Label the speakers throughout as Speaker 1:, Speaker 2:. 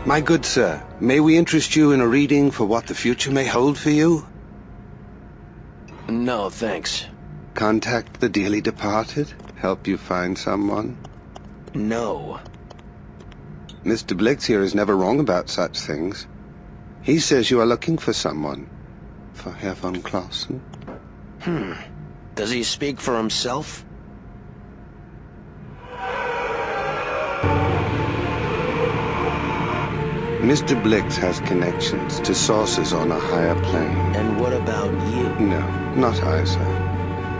Speaker 1: My good sir, may we interest you in a reading for what the future may hold for you?
Speaker 2: No, thanks.
Speaker 1: Contact the dearly departed? Help you find someone?
Speaker 2: No.
Speaker 1: Mr. Blix here is never wrong about such things. He says you are looking for someone. For Herr von Clausen?
Speaker 2: Does he speak for himself?
Speaker 1: Mr. Blix has connections to sources on a higher plane.
Speaker 2: And what about you?
Speaker 1: No, not I, sir.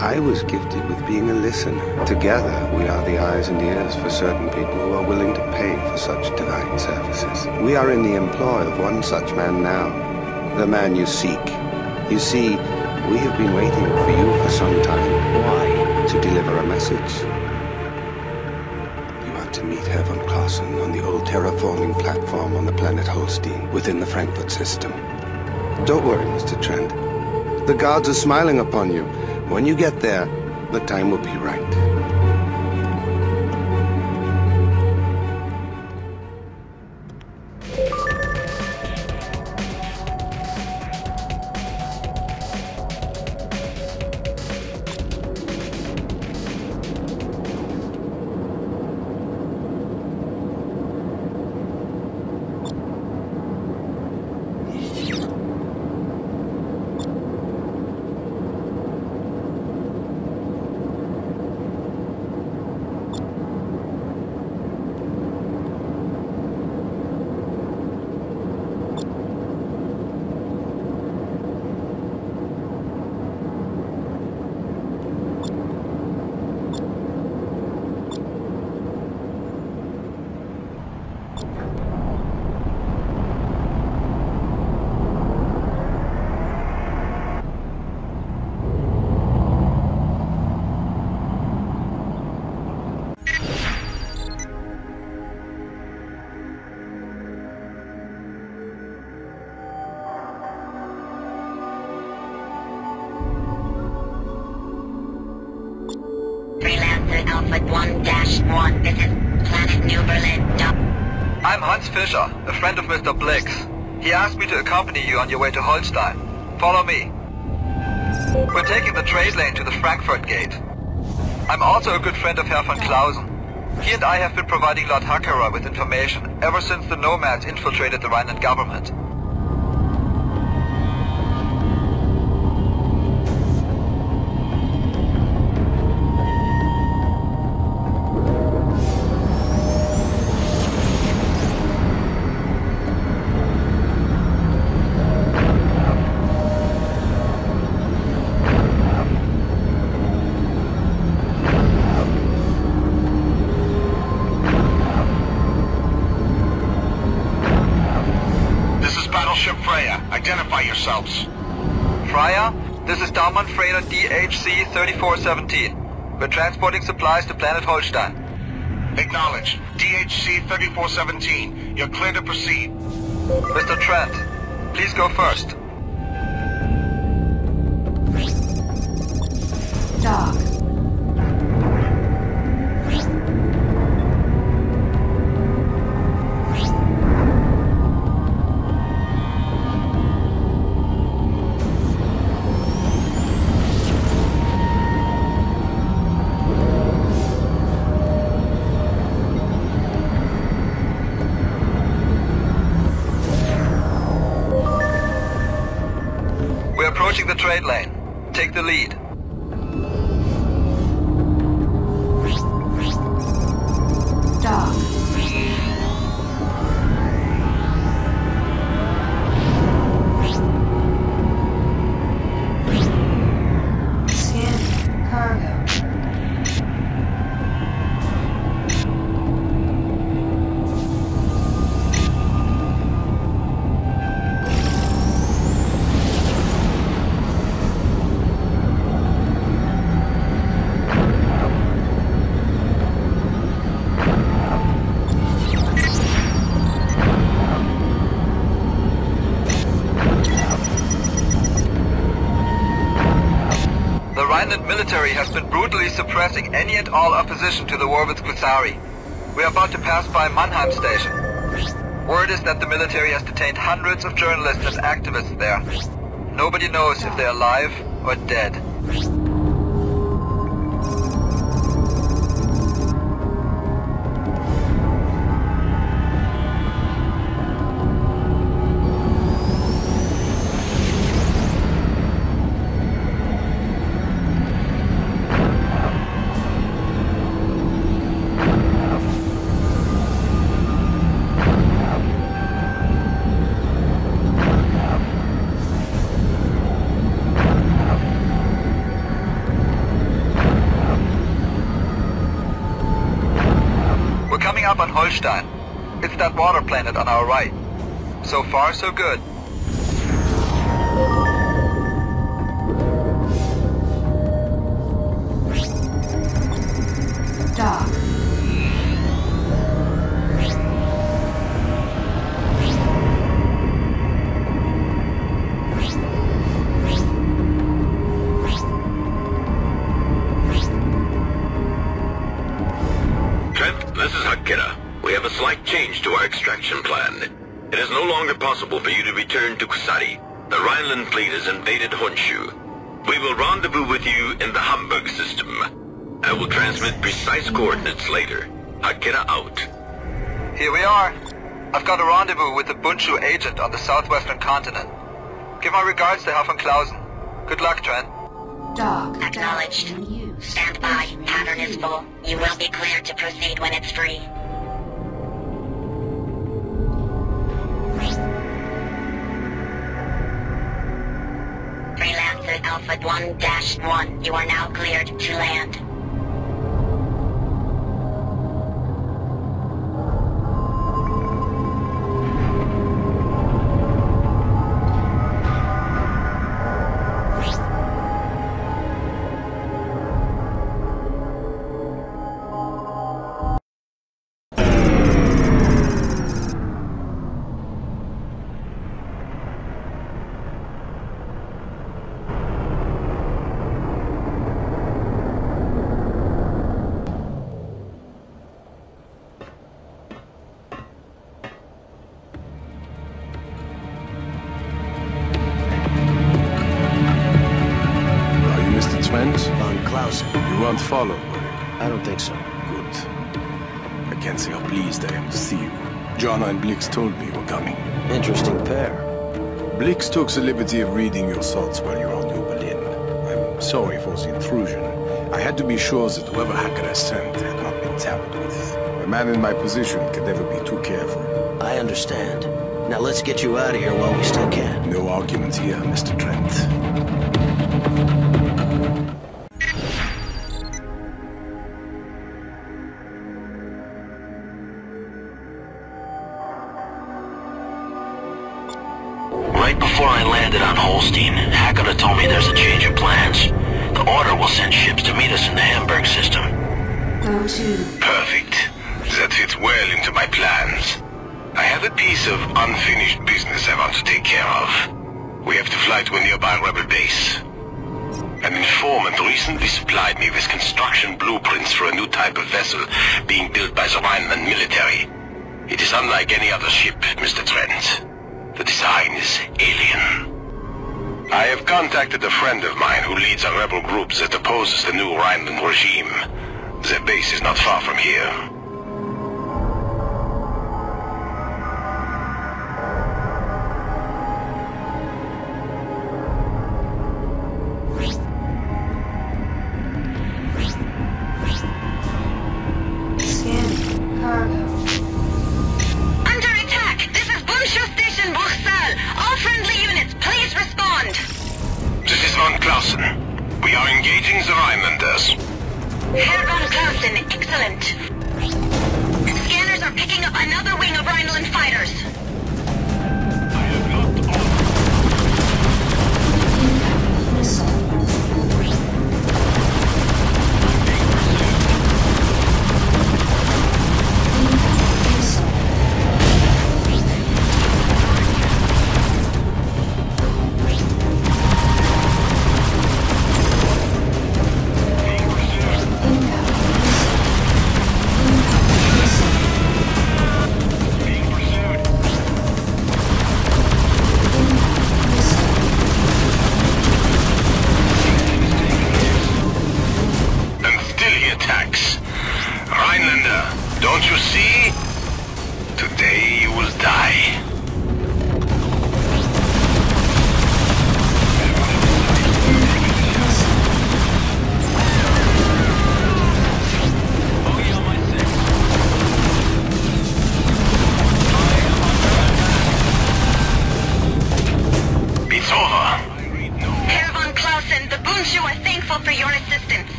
Speaker 1: I was gifted with being a listener. Together, we are the eyes and ears for certain people who are willing to pay for such divine services. We are in the employ of one such man now. The man you seek. You see, we have been waiting for you for some time.
Speaker 2: Why?
Speaker 1: To deliver a message. You are to meet Herr von Clausen on the old terraforming platform on the planet Holstein, within the Frankfurt system. Don't worry, Mr. Trent. The gods are smiling upon you. When you get there, the time will be right.
Speaker 3: Freelancer Alpha 1-1, this is Planet New Berlin.
Speaker 4: I'm Hans Fischer, a friend of Mr. Blix. He asked me to accompany you on your way to Holstein. Follow me. We're taking the trade lane to the Frankfurt gate. I'm also a good friend of Herr von Clausen. He and I have been providing Lord Hackera with information ever since the nomads infiltrated the Rhineland government.
Speaker 5: Identify yourselves.
Speaker 4: Freya, this is Daumann Freighter DHC 3417. We're transporting supplies to Planet Holstein.
Speaker 5: Acknowledged. DHC 3417. You're clear to proceed.
Speaker 4: Mr. Trent, please go first.
Speaker 3: Dock.
Speaker 4: Approaching the trade lane. Take the lead.
Speaker 3: Dock. Scan cargo.
Speaker 4: The Rhineland military has been brutally suppressing any and all opposition to the war with Kusari. We are about to pass by Mannheim station. Word is that the military has detained hundreds of journalists and activists there. Nobody knows if they're alive or dead. Up on Holstein. It's that water planet on our right. So far, so good.
Speaker 6: Dock.
Speaker 7: This is Hakira. We have a slight change to our extraction plan. It is no longer possible for you to return to Kusari. The Rhineland fleet has invaded Honshu. We will rendezvous with you in the Hamburg system. I will transmit precise coordinates later. Hakira out.
Speaker 4: Here we are. I've got a rendezvous with the Bundschu agent on the southwestern continent. Give my regards to Herr von Clausen. Good luck, Trent.
Speaker 6: Dock.
Speaker 3: Acknowledged. Stand by. Pattern is full. You will be cleared to proceed when it's free. Freelancer Alpha 1-1. You are now cleared to land.
Speaker 2: Von Clausen.
Speaker 8: You weren't followed, were you?
Speaker 2: I don't think so.
Speaker 8: Good. I can't say how pleased I am to see you. Jana and Blix told me you were coming.
Speaker 2: Interesting pair.
Speaker 8: Blix took the liberty of reading your thoughts while you were on New Berlin. I'm sorry for the intrusion. I had to be sure that whoever Hakira sent had not been tampered with. A man in my position can never be too careful.
Speaker 2: I understand. Now let's get you out of here while we still can.
Speaker 8: No argument here, Mr. Trent.
Speaker 7: Right before I landed on Holstein, Hakira told me there's a change of plans. The Order will send ships to meet us in the Hamburg system.
Speaker 6: Go to.
Speaker 5: Perfect. That fits well into my plans. I have a piece of unfinished business I want to take care of. We have to fly to a nearby rebel base. An informant recently supplied me with construction blueprints for a new type of vessel being built by the Rhineland military. It is unlike any other ship, Mr. Trent. The design is alien. I have contacted a friend of mine who leads a rebel group that opposes the new Rhineland regime. Their base is not far from here.
Speaker 6: Scanning. Cargo.
Speaker 3: Under attack! This is Bundschu Station, Bruchsal! All friendly units, please respond!
Speaker 5: This is von Clausen. We are engaging the Rhinelanders.
Speaker 3: Herr von Clausen, excellent. Scanners are picking up another wing of Rhineland fighters.
Speaker 5: I have locked on.
Speaker 6: Missile.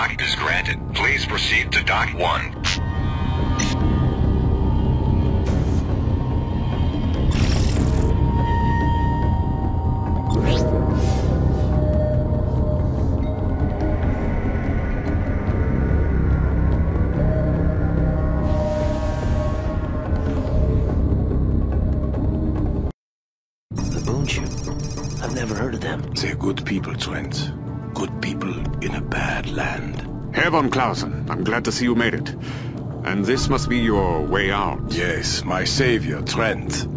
Speaker 5: dock is granted. Please proceed to dock 1.
Speaker 2: I've never heard of them.
Speaker 8: They're good people, Trent. Good people in a bad land.
Speaker 9: Herr von Clausen, I'm glad to see you made it. And this must be your way out.
Speaker 8: Yes, my savior, Trent.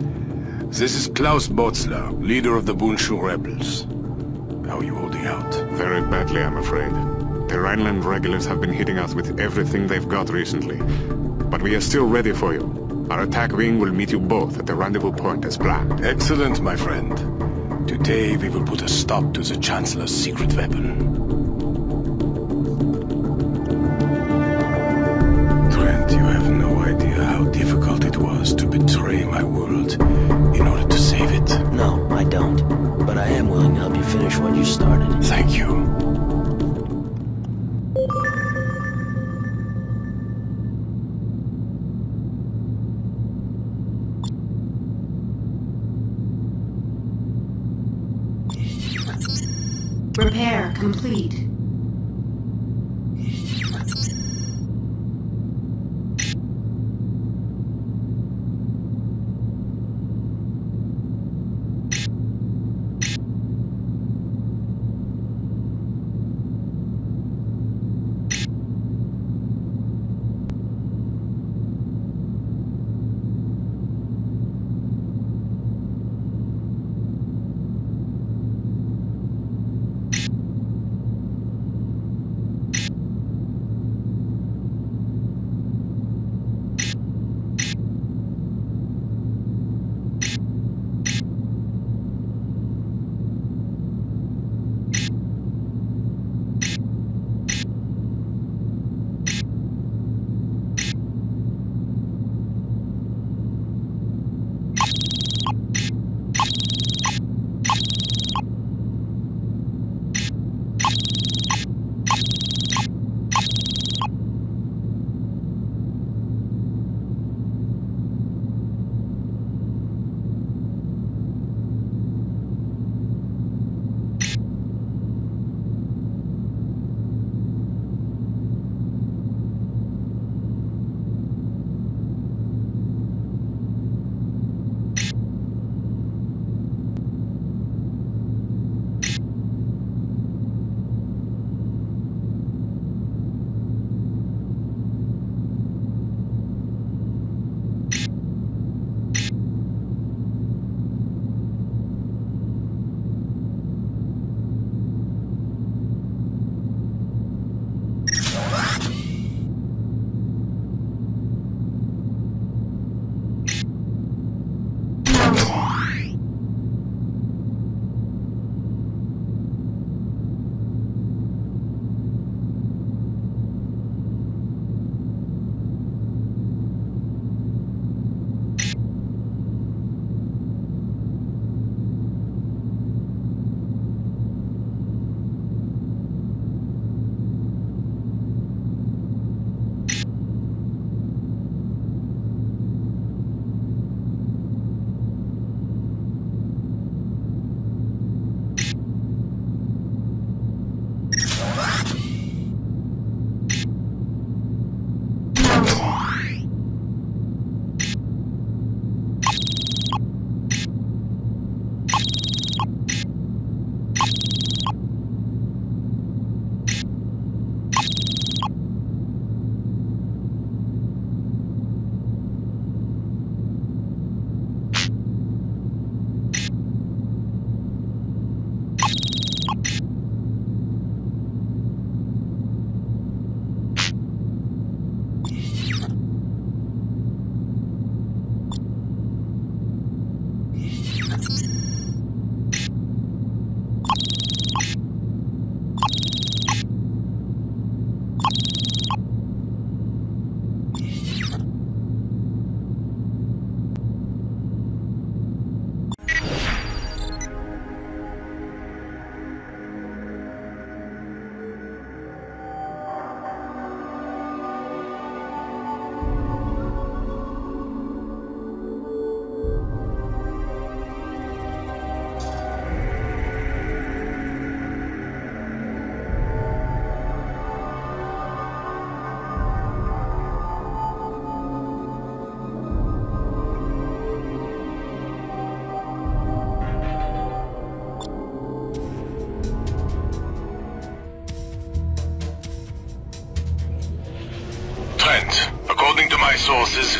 Speaker 8: This is Klaus Botzler, leader of the Bundschuh rebels. How are you holding out?
Speaker 9: Very badly, I'm afraid. The Rhineland regulars have been hitting us with everything they've got recently. But we are still ready for you. Our attack wing will meet you both at the rendezvous point as planned.
Speaker 8: Excellent, my friend. Today we will put a stop to the Chancellor's secret weapon. Trent, you have no idea how difficult it was to betray my world in order to save it.
Speaker 2: No, I don't. But I am willing to help you finish what you started.
Speaker 8: Thank you.
Speaker 6: Repair complete.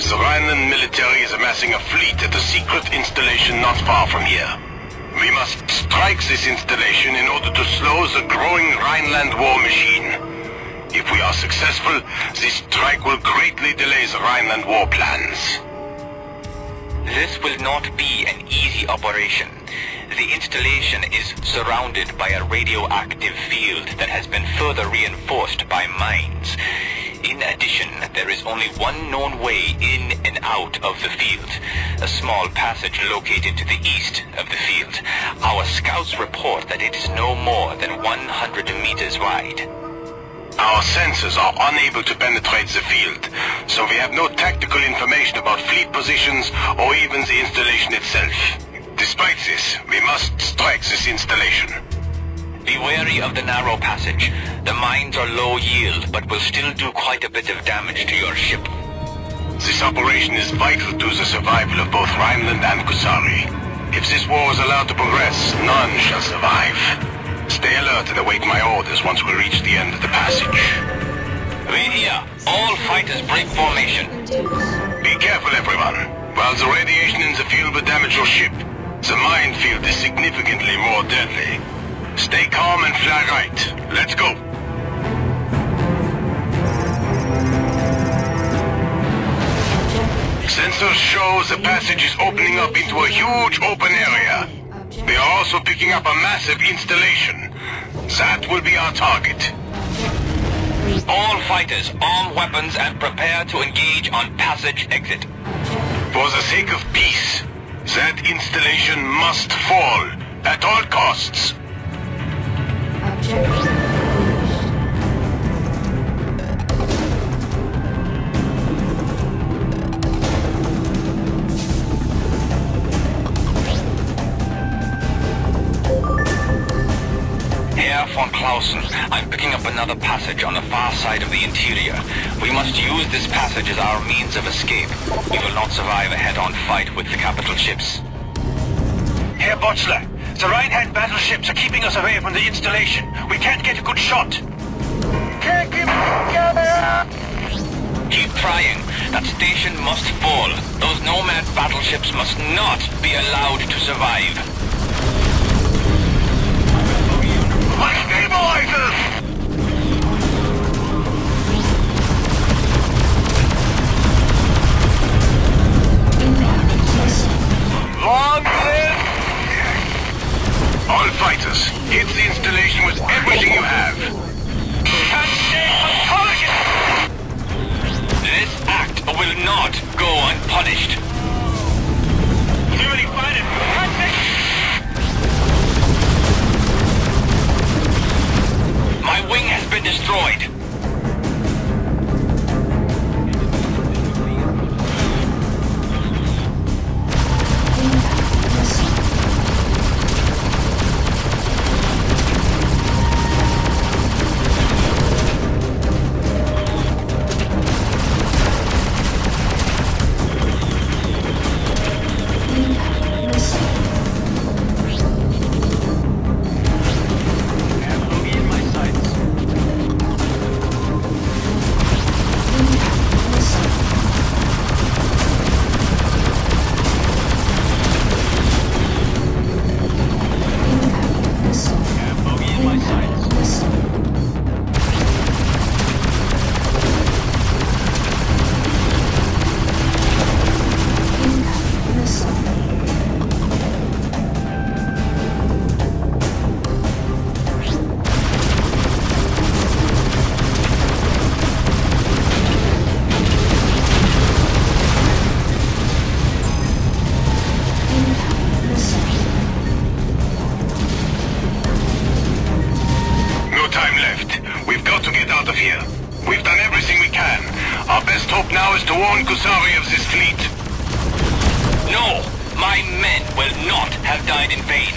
Speaker 5: the Rhineland military is amassing a fleet at a secret installation not far from here. We must strike this installation in order to slow the growing Rhineland war machine. If we are successful, this strike will greatly delay the Rhineland war plans.
Speaker 10: This will not be an easy operation. The installation is surrounded by a radioactive field that has been further reinforced by mines. In addition, there is only one known way in and out of the field, a small passage located to the east of the field. Our scouts report that it is no more than 100 meters wide.
Speaker 5: Our sensors are unable to penetrate the field, so we have no tactical information about fleet positions or even the installation itself. Despite this, we must strike this installation.
Speaker 10: Be wary of the narrow passage. The mines are low yield, but will still do quite a bit of damage to your ship.
Speaker 5: This operation is vital to the survival of both Rhineland and Kusari. If this war is allowed to progress, none shall survive. Stay alert and await my orders once we reach the end of the passage.
Speaker 10: Read here. All fighters break formation.
Speaker 5: Be careful, everyone. While the radiation in the field will damage your ship, the minefield is significantly more deadly. Stay calm and fly right. Let's go. Sensors show the passage is opening up into a huge open area. They are also picking up a massive installation. That will be our target.
Speaker 10: All fighters, arm weapons and prepare to engage on passage exit.
Speaker 5: For the sake of peace, that installation must fall at all costs.
Speaker 10: Herr von Clausen, I'm picking up another passage on the far side of the interior. We must use this passage as our means of escape. We will not survive a head-on fight with the capital ships.
Speaker 11: Herr Botzler, the Rheinland battleships are keeping us away from the installation. We can't get a good shot. Can't keep together!
Speaker 10: Keep trying. That station must fall. Those nomad battleships must not be allowed to survive.
Speaker 5: My stabilizers!
Speaker 11: Long live!
Speaker 5: All fighters, hit the installation with everything you have.
Speaker 11: Can't stay for target!
Speaker 10: This act will not go unpunished.
Speaker 11: Too many fighters! Can't take...
Speaker 10: My wing has been destroyed.
Speaker 5: Kusari of this fleet.
Speaker 10: No! My men will not have died in vain.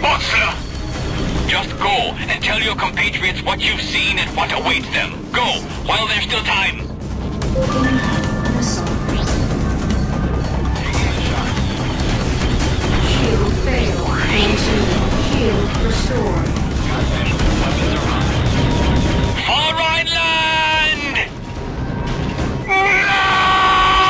Speaker 5: Botzler!
Speaker 10: Just go and tell your compatriots what you've seen and what awaits them. Go, while there's still time.
Speaker 6: Shield failed. Shield restored.
Speaker 10: For Rhineland!
Speaker 5: No!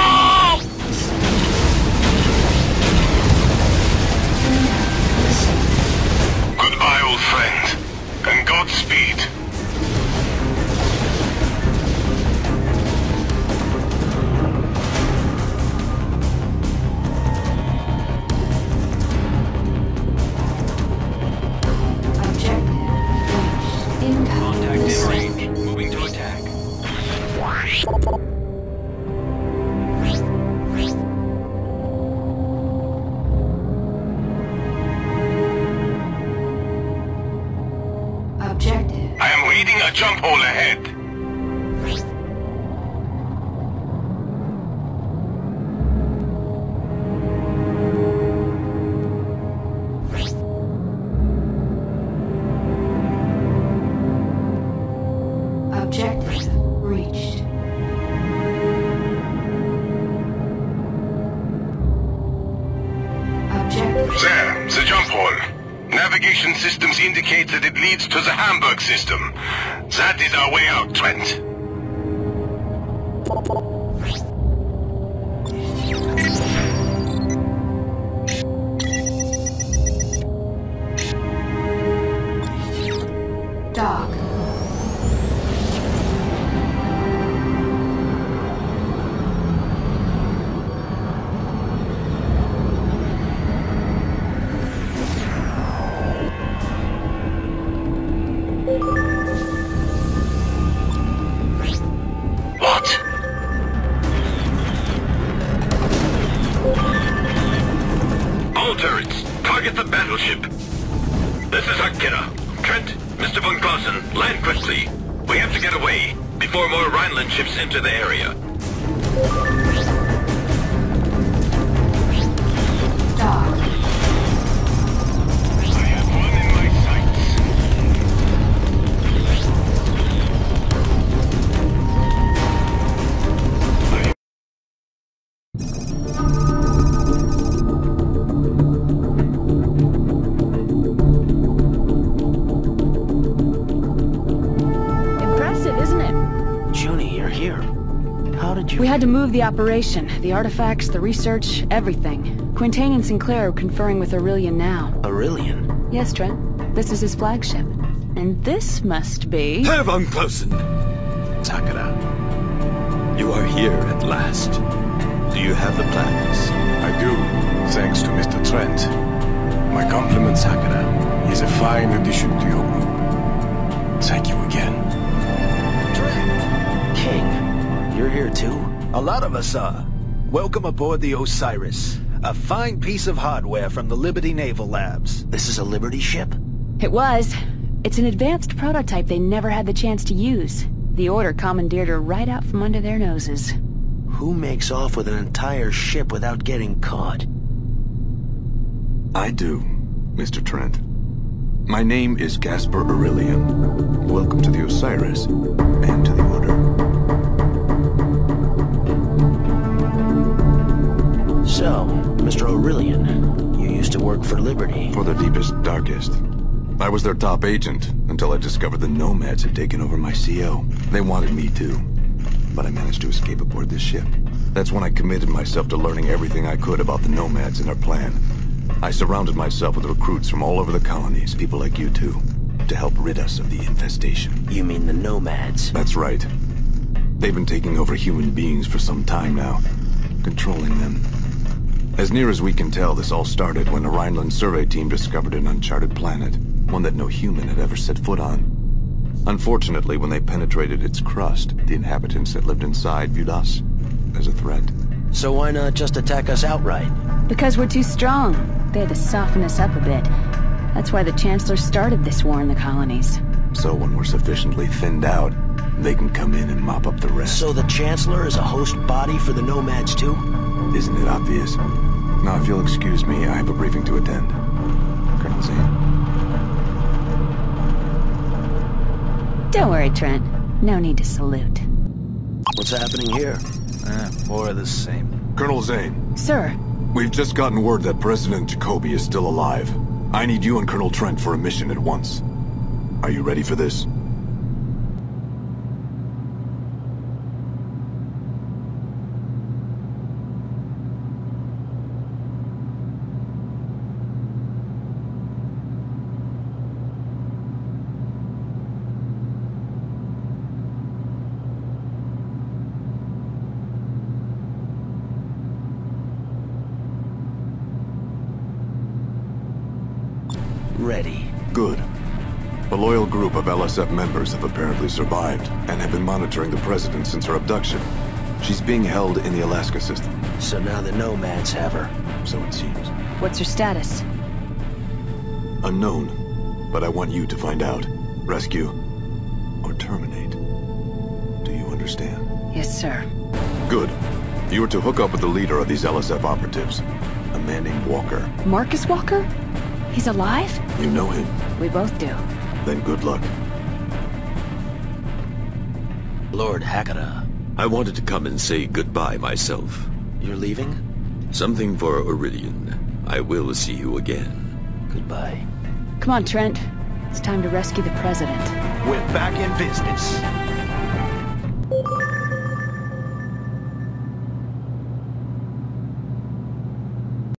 Speaker 5: jump hole ahead.
Speaker 6: Objective reached. Objective.
Speaker 5: There, the jump hole. Navigation systems indicate that it leads to the Hamburg system. That is our way out, Trent.
Speaker 6: Dock.
Speaker 7: All turrets, target the battleship. This is Akira. Trent, Mr. von Clausen, land quickly. We have to get away before more Rhineland ships enter the area.
Speaker 6: Dock.
Speaker 5: I have one in my sights.
Speaker 12: Impressive, isn't it?
Speaker 2: Junie, you're here. How did you...
Speaker 12: We had to move the operation, the artifacts, the research, everything. Quintain and Sinclair are conferring with Aurelian now.
Speaker 2: Aurelian?
Speaker 12: Yes, Trent. This is his flagship. And this must be...
Speaker 13: Herr von Clausen! Takara, you are here at last. Do you have the plans?
Speaker 8: I do, thanks to Mr. Trent. My compliments, Takara. He's a fine addition to your group. Thank you again.
Speaker 2: Trent! King, you're here too?
Speaker 14: A lot of us are. Welcome aboard the Osiris. A fine piece of hardware from the Liberty Naval Labs.
Speaker 2: This is a Liberty ship?
Speaker 12: It was. It's an advanced prototype they never had the chance to use. The Order commandeered her right out from under their noses.
Speaker 2: Who makes off with an entire ship without getting caught?
Speaker 15: I do, Mr. Trent. My name is Gaspar Aurelian. Welcome to the Osiris, and to the Order.
Speaker 2: So, Mr. Aurelian, you used to work for Liberty.
Speaker 15: For their deepest, darkest. I was their top agent, until I discovered the Nomads had taken over my CO. They wanted me too, but I managed to escape aboard this ship. That's when I committed myself to learning everything I could about the Nomads and our plan. I surrounded myself with recruits from all over the colonies, people like you two, to help rid us of the infestation.
Speaker 2: You mean the Nomads?
Speaker 15: That's right. They've been taking over human beings for some time now, controlling them. As near as we can tell, this all started when a Rhineland survey team discovered an uncharted planet, one that no human had ever set foot on. Unfortunately, when they penetrated its crust, the inhabitants that lived inside viewed us as a threat.
Speaker 2: So why not just attack us outright?
Speaker 12: Because we're too strong. They had to soften us up a bit. That's why the Chancellor started this war in the colonies.
Speaker 15: So when we're sufficiently thinned out, they can come in and mop up the rest.
Speaker 2: So the Chancellor is a host body for the Nomads too?
Speaker 15: Isn't it obvious? Now, if you'll excuse me, I have a briefing to attend. Colonel Zane.
Speaker 12: Don't worry, Trent. No need to salute.
Speaker 2: What's happening here?
Speaker 14: More of the same.
Speaker 15: Colonel Zane.
Speaker 12: Sir.
Speaker 15: We've just gotten word that President Jacoby is still alive. I need you and Colonel Trent for a mission at once. Are you ready for this?
Speaker 2: Ready.
Speaker 15: Good. A loyal group of LSF members have apparently survived, and have been monitoring the President since her abduction. She's being held in the Alaska system.
Speaker 2: So now the Nomads have her.
Speaker 15: So it seems.
Speaker 12: What's her status?
Speaker 15: Unknown. But I want you to find out. Rescue, or terminate. Do you understand?
Speaker 12: Yes, sir.
Speaker 15: Good. You are to hook up with the leader of these LSF operatives, a man named Walker.
Speaker 12: Marcus Walker? He's alive?
Speaker 15: You know him?
Speaker 12: We both do.
Speaker 15: Then good luck.
Speaker 13: Lord Hakata, I wanted to come and say goodbye myself.
Speaker 2: You're leaving?
Speaker 13: Something for Aurelian. I will see you again.
Speaker 2: Goodbye.
Speaker 12: Come on, Trent. It's time to rescue the President.
Speaker 14: We're back in business.